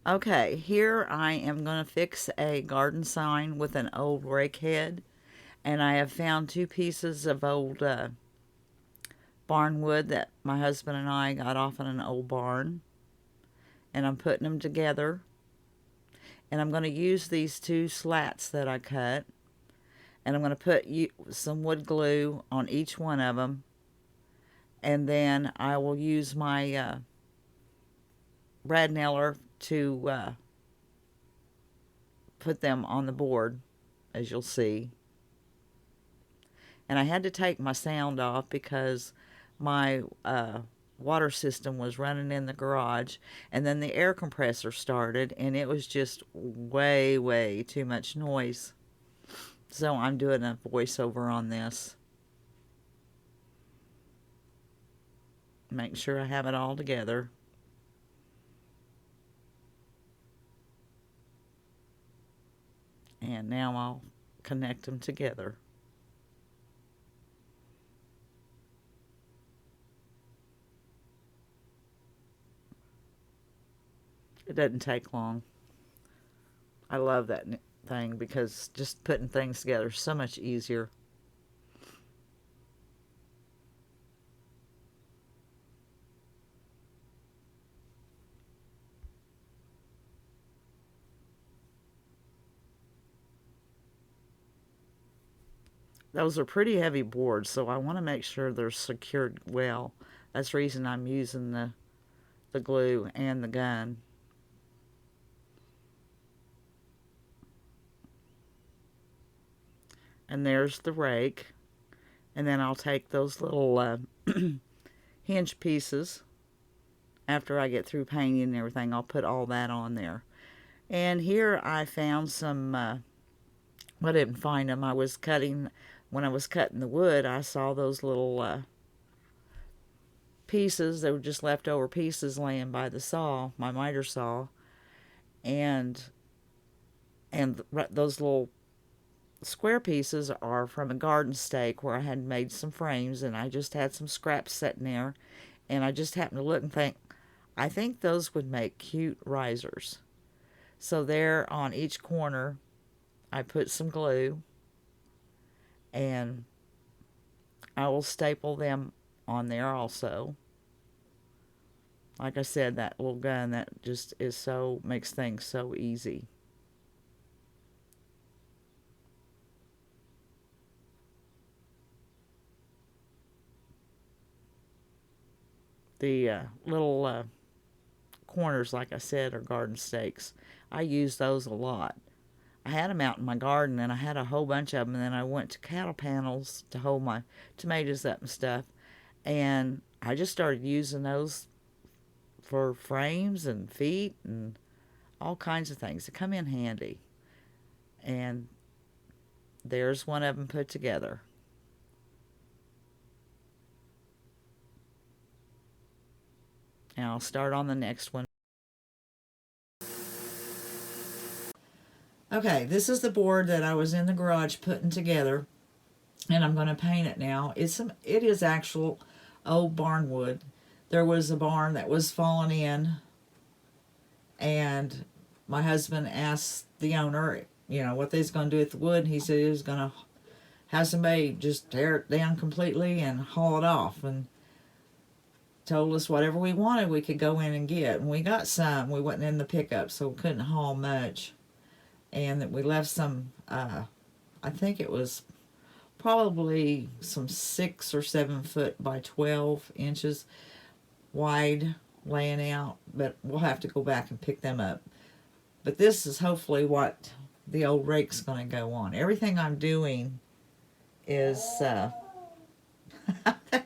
Okay, here I am going to fix a garden sign with an old rake head. And I have found two pieces of old barn wood that my husband and I got off in an old barn. And I'm putting them together. And I'm going to use these two slats that I cut. And I'm going to put some wood glue on each one of them. And then I will use my brad nailer to put them on the board, as you'll see. And I had to take my sound off because my water system was running in the garage, and then the air compressor started, and it was just way too much noise. So I'm doing a voiceover on this. Make sure I have it all together. And now I'll connect them together. It doesn't take long. I love that thing because just putting things together is so much easier. Those are pretty heavy boards, so I want to make sure they're secured well. That's the reason I'm using the glue and the gun. And there's the rake. And then I'll take those little hinge pieces after I get through painting and everything. I'll put all that on there. And here I found some, I didn't find them. When I was cutting the wood, I saw those little pieces. They were just leftover pieces laying by the saw, my miter saw. And those little square pieces are from a garden stake where I had made some frames, and I just had some scraps sitting there, and I just happened to look and think, I think those would make cute risers. So there on each corner I put some glue, and I will staple them on there also. Like I said, that little gun, that just is so, makes things so easy. The little corners, like I said, are garden stakes. I use those a lot. I had them out in my garden, and I had a whole bunch of them. And then I went to cattle panels to hold my tomatoes up and stuff. And I just started using those for frames and feet and all kinds of things. They come in handy. And there's one of them put together. And I'll start on the next one. Okay, this is the board that I was in the garage putting together, and I'm going to paint it now. It is actual old barn wood. There was a barn that was falling in, and my husband asked the owner, what they was going to do with the wood. He said he was going to have somebody just tear it down completely and haul it off, and told us whatever we wanted we could go in and get. And we got some. We wasn't in the pickup, so we couldn't haul much. And that we left some, I think it was probably some 6 or 7 foot by 12 inches wide laying out, but we'll have to go back and pick them up. But this is hopefully what the old rake's going to go on. Everything I'm doing is that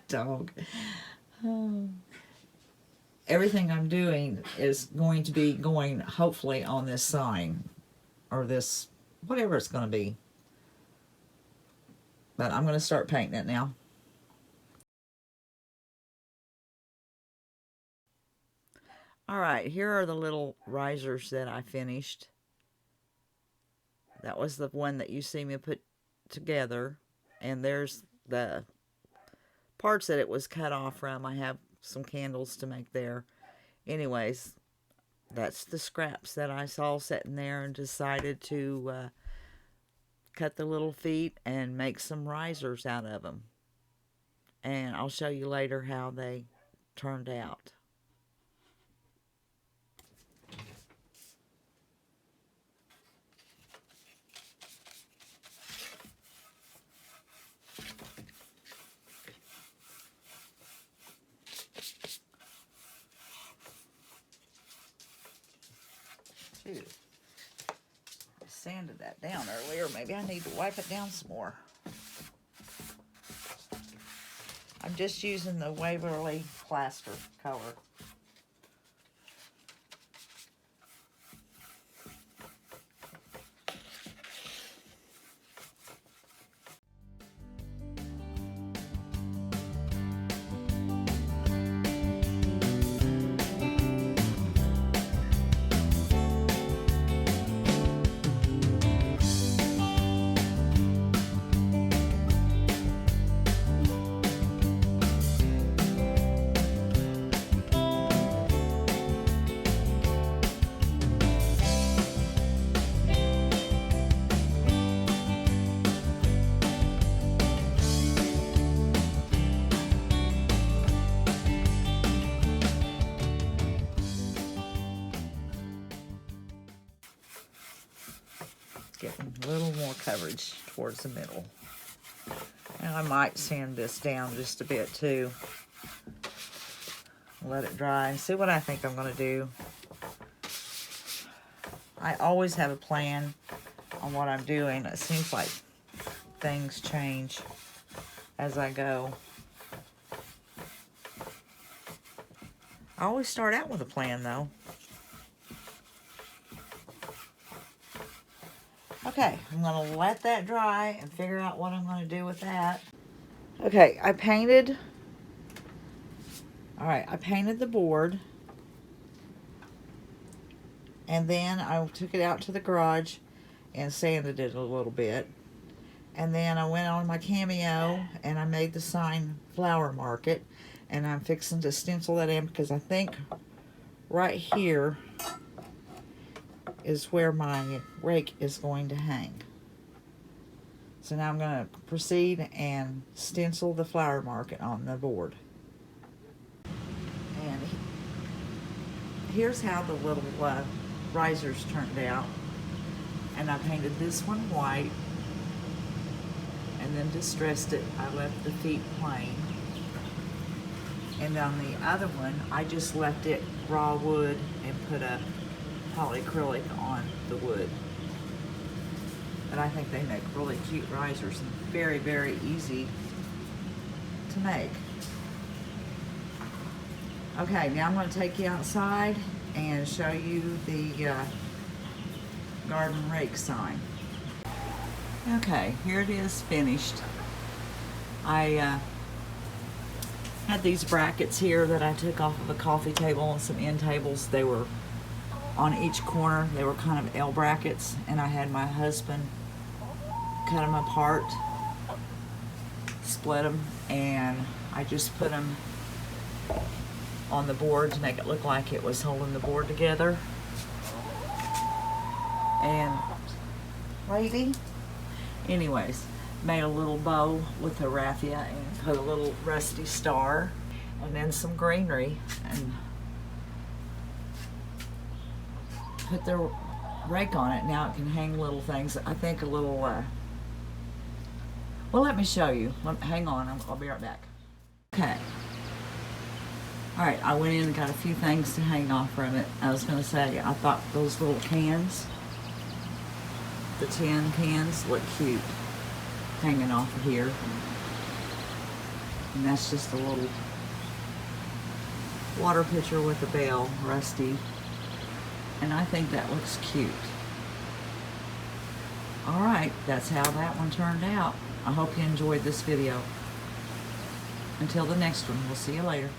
dog. Everything I'm doing is going to be going hopefully on this sign, or this, whatever it's going to be. But I'm going to start painting it now. All right, here are the little risers that I finished. That was the one that you see me put together. And there's the parts that it was cut off from. I have some candles to make there. Anyways, that's the scraps that I saw sitting there, and decided to cut the little feet and make some risers out of them. And I'll show you later how they turned out. Shoot. I sanded that down earlier. Maybe I need to wipe it down some more. I'm just using the Waverly plaster color. Getting a little more coverage towards the middle. And I might sand this down just a bit too. Let it dry and see what I think I'm going to do. I always have a plan on what I'm doing. It seems like things change as I go. I always start out with a plan though. Okay, I'm going to let that dry and figure out what I'm going to do with that. Okay, I painted the board. And then I took it out to the garage and sanded it a little bit. And then I went on my Cameo and I made the sign Flower Market. And I'm fixing to stencil that in because I think right here is where my rake is going to hang. So now I'm going to proceed and stencil the Flower Market on the board. And here's how the little risers turned out. And I painted this one white and then distressed it. I left the feet plain. And on the other one, I just left it raw wood and put a polyacrylic on the wood. But I think they make really cute risers and very, very easy to make. Okay, now I'm going to take you outside and show you the garden rake sign. Okay, here it is finished. I had these brackets here that I took off of a coffee table and some end tables. They were on each corner. They were kind of L brackets, and I had my husband cut them apart, split them, and I just put them on the board to make it look like it was holding the board together. And lady, anyways, made a little bow with a raffia and put a little rusty star and then some greenery and put the rake on it. Now it can hang little things. I think a little, well, let me show you. Hang on, I'll be right back. Okay. All right, I went in and got a few things to hang off from it. I was gonna say, I thought those little cans, the tin cans, look cute hanging off of here. And that's just a little water pitcher with a bell, rusty. And I think that looks cute. All right, that's how that one turned out. I hope you enjoyed this video. Until the next one, we'll see you later.